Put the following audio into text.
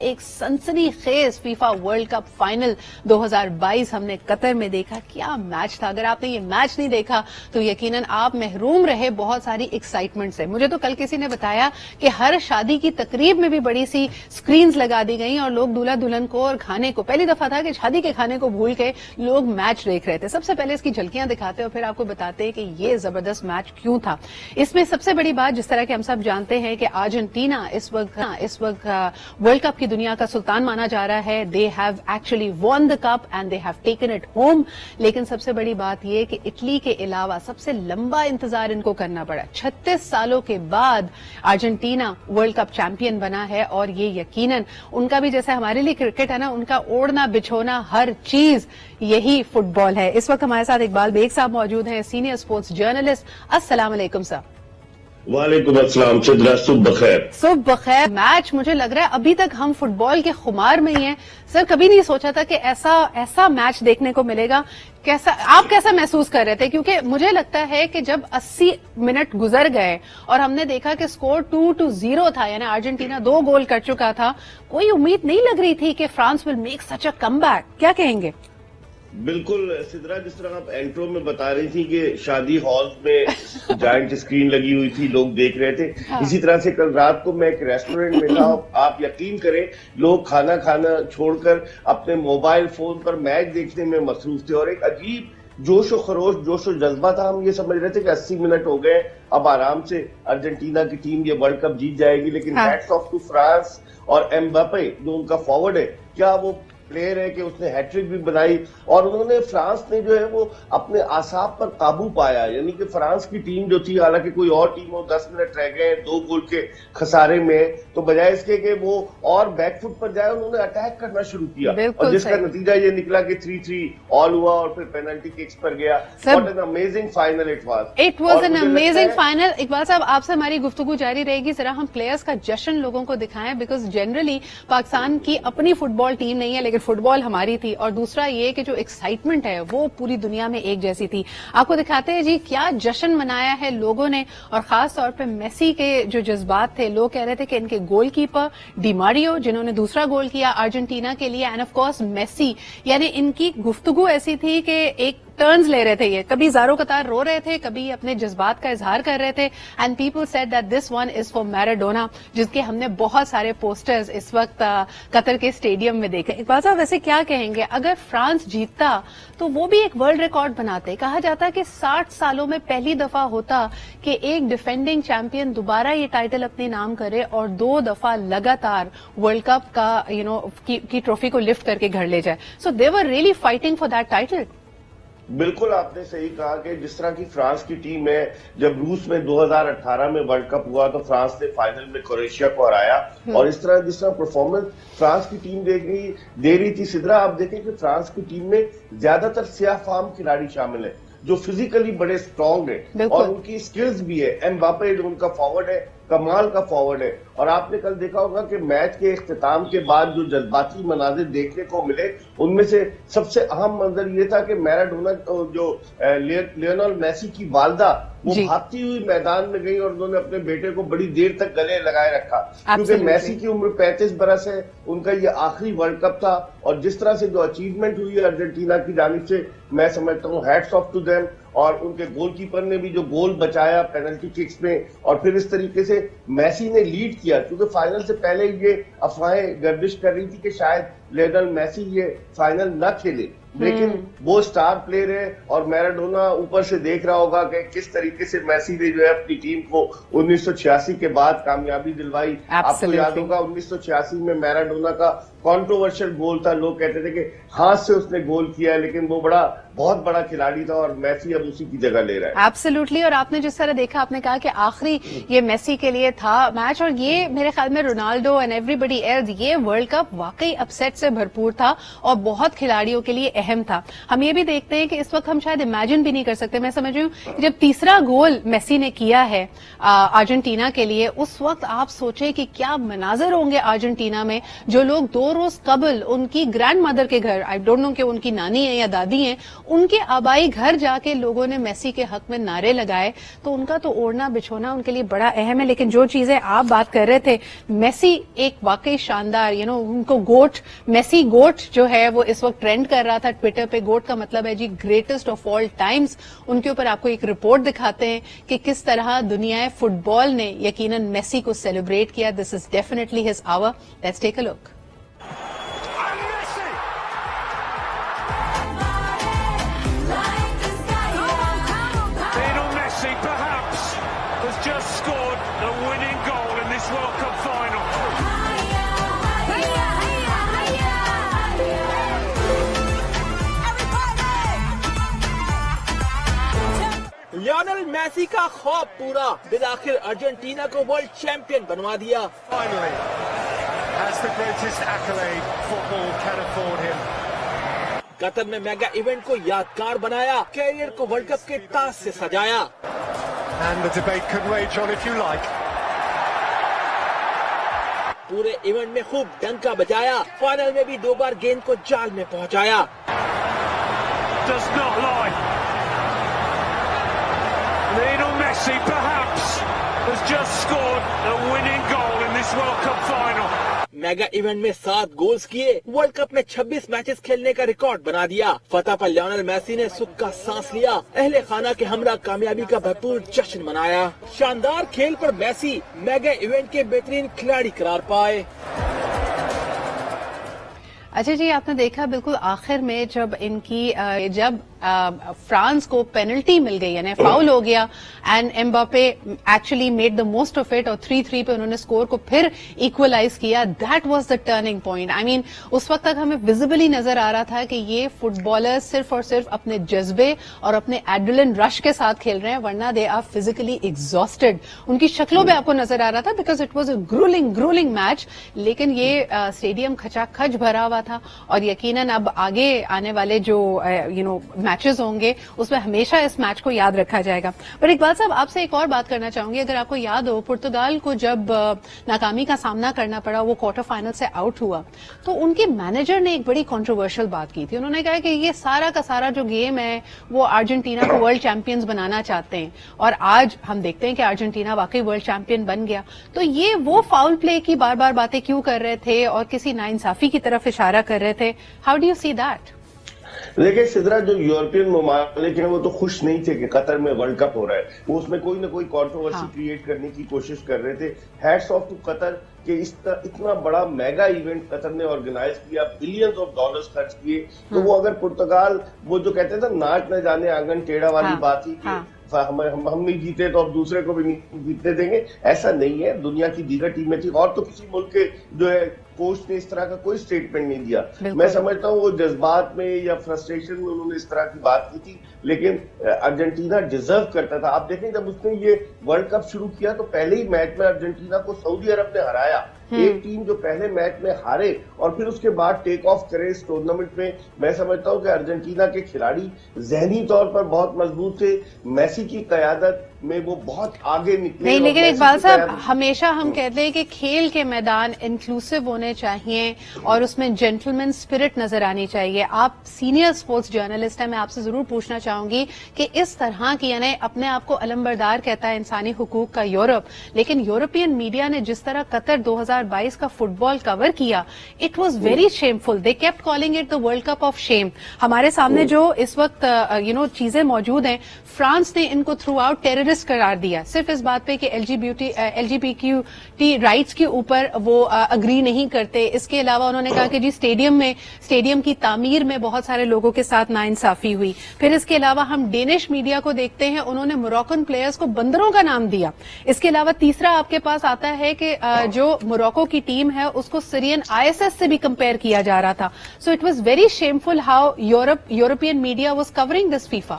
ایک سنسنی خیز فیفا ورلڈ کپ فائنل 2022 ہم نے قطر میں دیکھا. کیا میچ تھا. اگر آپ نے یہ میچ نہیں دیکھا تو یقیناً آپ محروم رہے بہت ساری ایکسائٹمنٹ سے. مجھے تو کل کسی نے بتایا کہ ہر شادی کی تقریب میں بھی بڑی سی سکرینز لگا دی گئیں اور لوگ دولہا دلہن کو اور کھانے کو, پہلی دفعہ تھا کہ شادی کے کھانے کو بھول کے لوگ میچ دیکھ رہے تھے. سب سے پہلے اس کی جھلکیاں دکھاتے اور پھر آپ کو بتاتے ہیں کہ یہ زبردست میچ کیوں تھا. اس میں سب سے بڑی بات, جس طرح کہ ہم سب جانتے ہیں کہ ارجنٹینا اس وقت ورلڈ کپ کی دنیا کا سلطان مانا جا رہا ہے. They have actually one the cup and they have taken it home. لیکن سب سے بڑی بات یہ کہ اٹلی کے علاوہ سب سے لمبا انتظار ان کو کرنا پڑا. 36 سالوں کے بعد ارجنٹینا ورلڈ کپ چیمپئن بنا ہے اور یہ یقیناً ان کا بھی جیسے ہمارے لیے کرکٹ ہے نا, ان کا اوڑھنا بچھونا ہر چیز یہی فٹ بال ہے. اس وقت ہمارے ساتھ اقبال بیگ صاحب موجود ہیں, سینئر اسپورٹس جرنلسٹ. السلام علیکم صاحب. وعلیکم السلام. چدرا صبح بخیر. صبح بخیر. میچ مجھے لگ رہا ہے ابھی تک ہم فٹ بال کے خمار میں ہی ہیں. سر کبھی نہیں سوچا تھا کہ ایسا میچ دیکھنے کو ملے گا. آپ کیسا محسوس کر رہے تھے؟ کیونکہ مجھے لگتا ہے کہ جب 80 منٹ گزر گئے اور ہم نے دیکھا کہ سکور 2-0 تھا, یعنی ارجنٹینا 2 گول کر چکا تھا, کوئی امید نہیں لگ رہی تھی کہ France will make such a come back. کیا کہیں گے؟ بالکل سدرا, جس طرح آپ انٹرو میں بتا رہی تھی کہ شادی ہال میں جائنٹ اسکرین لگی ہوئی تھی, لوگ دیکھ رہے تھے, اسی طرح سے کل رات کو میں ایک ریسٹورینٹ میں تھا. آپ یقین کریں لوگ کھانا چھوڑ کر اپنے موبائل فون پر میچ دیکھنے میں مصروف تھے اور ایک عجیب جوش و خروش, جوش و جذبہ تھا. ہم یہ سمجھ رہے تھے کہ 80 منٹ ہو گئے, اب آرام سے ارجنٹینا کی ٹیم یہ ورلڈ کپ جیت جائے گی. لیکن ہیٹس آف ٹو فرانس اور ایمباپے جو ان کا فارورڈ ہے, کیا وہ پلیئر ہے کہ اس نے ہیٹرک بھی بنائی اور انہوں نے فرانس نے جو ہے وہ اپنے اعصاب پر قابو پایا. یعنی کہ فرانس کی ٹیم جو تھی, حالانکہ کوئی اور ٹیم ہو 10 منٹ رہ گئے 2 گول کے خسارے میں, تو بجائے اس کے کہ وہ اور بیک فٹ پر جائے انہوں نے اٹیک کرنا شروع کیا اور جس کا نتیجہ یہ نکلا کہ 3-3 آل ہوا اور پھر پینلٹی ککس پر گیا. What an amazing final it was an amazing final. Iqbal صاحب آپ سے ہماری گفتگو جاری رہے گی. ذرا ہم پلیئرز کا جشن لوگوں کو دکھائیں, بیکاز جنرلی پاکستان کی اپنی فٹ بال ٹیم نہیں ہے لیکن فٹ بال ہماری تھی, اور دوسرا یہ کہ جو ایکسائٹمنٹ ہے وہ پوری دنیا میں ایک جیسی تھی. آپ کو دکھاتے ہیں جی کیا جشن منایا ہے لوگوں نے, اور خاص طور پہ میسی کے جو جذبات تھے. لوگ کہہ رہے تھے کہ ان کے گول کیپر ڈی ماریو جنہوں نے دوسرا گول کیا ارجنٹینا کے لیے, اینڈ آف کورس میسی, یعنی ان کی گفتگو ایسی تھی کہ ایک ٹرنز لے رہے تھے. یہ کبھی زارو قطار رو رہے تھے, کبھی اپنے جذبات کا اظہار کر رہے تھے. And people said that this one is for Maradona, جس کے ہم نے بہت سارے پوسٹرز اس وقت قطر کے اسٹیڈیم میں دیکھے. اقبال صاحب ویسے کیا کہیں گے, اگر فرانس جیتتا تو وہ بھی ایک ورلڈ ریکارڈ بناتے. کہا جاتا کہ 60 سالوں میں پہلی دفعہ ہوتا کہ ایک ڈیفینڈنگ چیمپئن دوبارہ یہ ٹائٹل اپنے نام کرے اور 2 دفعہ لگاتار ورلڈ کپ کا کی ٹرافی کو لفٹ کر کے گھر لے جائے. So they were really fighting for that title. بالکل آپ نے صحیح کہا کہ جس طرح کی فرانس کی ٹیم ہے, جب روس میں 2018 میں ورلڈ کپ ہوا تو فرانس نے فائنل میں کروشیا کو ہرایا, اور اس طرح جس طرح پرفارمنس فرانس کی ٹیم دے رہی تھی. سدرا آپ دیکھیں کہ فرانس کی ٹیم میں زیادہ تر سیاہ فام کھلاڑی شامل ہیں جو فزیکلی بڑے سٹرونگ ہیں اور ان کی سکلز بھی ہے. ایمباپے جو ان کا فارورڈ ہے, کمال کا فارورڈ ہے. اور آپ نے کل دیکھا ہوگا کہ میچ کے اختتام کے بعد جو جذباتی مناظر دیکھنے کو ملے, ان میں سے سب سے اہم منظر یہ تھا کہ میراڈونا جو لیونل میسی کی والدہ وہ بھاگتی ہوئی میدان میں گئی اور انہوں نے اپنے بیٹے کو بڑی دیر تک گلے لگائے رکھا, کیونکہ میسی کی عمر 35 برس ہے, ان کا یہ آخری ورلڈ کپ تھا. اور جس طرح سے جو اچیومنٹ ہوئی ہے ارجنٹینا کی جانب سے, میں سمجھتا ہوں ہیٹس آف ٹو دیم. اور ان کے گول کیپر نے بھی جو گول بچایا پینلٹی ککس میں, اور پھر اس طریقے سے میسی نے لیڈ کیا, کیونکہ فائنل سے پہلے یہ افواہیں گردش کر رہی تھی کہ شاید لیونل میسی یہ فائنل نہ کھیلے, لیکن وہ سٹار پلیئر ہے. اور میراڈونا اوپر سے دیکھ رہا ہوگا کہ کس طریقے سے میسی نے جو ہے اپنی ٹیم کو 1986 کے بعد کامیابی دلوائی. آپ کو یاد ہوگا 1986 میں میراڈونا کا کانٹروورشل گول تھا, لوگ کہتے تھے کہ ہاتھ سے اس نے گول کیا ہے, لیکن وہ بہت بڑا کھلاڑی تھا اور میسی اب اسی کی جگہ لے رہا ہے. ایبسلیوٹلی. اور آپ نے جس طرح دیکھا, آپ نے کہا کہ آخری یہ میسی کے لیے تھا میچ, اور یہ میرے خیال میں Ronaldo and everybody else, یہ ورلڈ کپ واقعی اپسیٹ سے بھرپور تھا اور بہت کھلاڑیوں کے لیے اہم تھا. ہم یہ بھی دیکھتے ہیں کہ اس وقت ہم شاید امیجن بھی نہیں کر سکتے. میں سمجھ رہی ہوں جب تیسرا گول میسی نے کیا ہے ارجنٹینا کے لیے, اس وقت آپ سوچیں کہ کیا مناظر ہوں گے ارجنٹینا میں, جو لوگ 2 روز قبل ان کی گرینڈ مدر کے گھر, آئی ڈونٹ نو کہ ان کی نانی ہے یا دادی ہیں, ان کے آبائی گھر جا کے لوگوں نے میسی کے حق میں نعرے لگائے. تو ان کا تو اوڑھنا بچھونا ان کے لیے بڑا اہم ہے. لیکن جو چیزیں آپ بات کر رہے تھے, میسی ایک واقعی شاندار, ان کو گوٹ, میسی گوٹ جو ہے وہ اس وقت ٹرینڈ کر رہا تھا ٹویٹر پہ. گوٹ کا مطلب ہے جی گریٹسٹ آف آل ٹائمز. ان کے اوپر آپ کو ایک رپورٹ دکھاتے ہیں کہ کس طرح دنیا فٹ بال نے یقیناً میسی کو سیلیبریٹ کیا. This is definitely his hour. Let's take a look. Lionel Messi کا خواب پورا, بالآخر ارجنٹینا کو ورلڈ چیمپئن بنوا دیا. قطر میں میگا ایونٹ کو یادگار بنایا, کیریئر کو ورلڈ کپ کے تاج سے سجایا. پورے ایونٹ میں خوب ڈنکا بجایا, فائنل میں بھی 2 بار گیند کو جال میں پہنچایا. Lionel Messi perhaps has just scored the winning goal in this World Cup final. Mega event میں 7 گولز کیے, ورلڈ کپ میں 26 میچز کھیلنے کا ریکارڈ بنا دیا. فتح پر لیونل میسی نے سکھ کا سانس لیا, اہل خانہ کے ہمراہ کامیابی کا بھرپور جشن منایا. شاندار کھیل پر میسی میگا ایونٹ کے بہترین کھلاڑی قرار پائے. اچھا جی, آپ نے دیکھا بالکل آخر میں جب فرانس کو پینلٹی مل گئی, یعنی فاؤل ہو گیا, and Mbappe actually made the most of it, اور 3-3 پہ انہوں نے اسکور کو پھر ایکولائز کیا. That was the turning point. I mean اس وقت تک ہمیں ویزیبلی نظر آ رہا تھا کہ یہ فٹ بالر صرف اور صرف اپنے جذبے اور اپنے ایڈرلن رش کے ساتھ کھیل رہے ہیں, ورنہ دے آر فزیکلی ایگزاسٹڈ. ان کی شکلوں پہ آپ کو نظر آ رہا تھا, because it was a gruelling match. لیکن یہ اسٹیڈیم کھچا کھچ بھرا ہوا تھا, اور یقیناً اب آگے آنے والے جو میچز ہوں گے اس میں ہمیشہ اس میچ کو یاد رکھا جائے گا. پر اقبال صاحب, آپ سے ایک اور بات کرنا چاہوں گی. اگر آپ کو یاد ہو, پرتگال کو جب ناکامی کا سامنا کرنا پڑا, وہ کوارٹر فائنل سے آؤٹ ہوا, تو ان کے مینیجر نے ایک بڑی کنٹروورشل بات کی تھی. انہوں نے کہا کہ یہ سارا کا سارا جو گیم ہے وہ ارجنٹینا کو ورلڈ چیمپئنز بنانا چاہتے ہیں, اور آج ہم دیکھتے ہیں کہ ارجنٹینا واقعی ورلڈ چیمپئن بن گیا. تو یہ وہ فاؤل پلے کی بار بار باتیں کیوں کر رہے تھے اور کسی ناانصافی کی طرف اشارہ کر رہے تھے؟ How do you see that? دیکھیں سدرا, جو یورپین ممالک ہیں وہ تو خوش نہیں تھے کہ قطر میں ورلڈ کپ ہو رہا ہے. وہ اس میں کوئی نہ کوئی کنٹروورسی کریٹ کرنے کی کوشش کر رہے تھے. ہیٹس آف ٹو قطر کہ اتنا بڑا میگا ایونٹ قطر نے آرگنائز کیا, بلینز آف ڈالرز خرچ کیے. تو وہ اگر پرتگال, وہ جو کہتے تھے ناچ نہ جانے آنگن ٹیڑھا والی بات تھی کہ ہم نہیں جیتے تو اب دوسرے کو بھی نہیں جیتنے دیں گے, ایسا نہیں ہے. دنیا کی دیگر ٹیمیں تھی, اور تو کسی ملک کے جو ہے کوچ نے اس طرح کا کوئی سٹیٹمنٹ نہیں دیا. میں سمجھتا ہوں وہ جذبات میں یا فرسٹریشن میں انہوں نے اس طرح کی بات کی تھی, لیکن ارجنٹینا ڈیزرو کرتا تھا. آپ دیکھیں جب اس نے یہ ورلڈ کپ شروع کیا تو پہلے ہی میچ میں ارجنٹینا کو سعودی عرب نے ہرایا. ایک ٹیم جو پہلے میچ میں ہارے اور پھر اس کے بعد ٹیک آف کرے اس ٹورنامنٹ میں, میں سمجھتا ہوں کہ ارجنٹینا کے کھلاڑی ذہنی طور پر بہت مضبوط تھے. میسی کی قیادت میں وہ بہت آگے نکلے. نہیں, لیکن اقبال صاحب, ہمیشہ ہم کہتے ہیں کہ کھیل کے میدان انکلوسیو ہونے چاہیے اور اس میں جینٹلمین اسپرٹ نظر آنی چاہیے. آپ سینئر اسپورٹس جرنلسٹ ہیں, میں آپ سے ضرور پوچھنا چاہوں گی کہ اس طرح کی, یعنی اپنے آپ کو علمبردار کہتا ہے انسانی حقوق کا یورپ, لیکن یورپین میڈیا نے جس طرح قطر 2022 کا فٹ بال کور کیا, it was very shameful. They kept calling it the world cup of shame. ہمارے سامنے جو اس وقت چیزیں موجود ہیں, فرانس نے ان کو تھرو آؤٹ ٹیررسٹ قرار دیا, صرف اس بات پہ کہ L G B Q T rights کے اوپر وہ اگری نہیں کرتے. اس کے علاوہ انہوں نے کہا کہ جی اسٹیڈیم کی تعمیر میں بہت سارے لوگوں کے ساتھ ناانصافی ہوئی. پھر اس کے علاوہ ہم ڈینش میڈیا کو دیکھتے ہیں, انہوں نے موروکن پلیئرز کو بندروں کا نام دیا. اس کے علاوہ تیسرا آپ کے پاس آتا ہے کہ جو موروکو کی ٹیم ہے اس کو سیرین ISS سے بھی کمپیئر کیا جا رہا تھا. So it was very shameful how European media was covering this FIFA.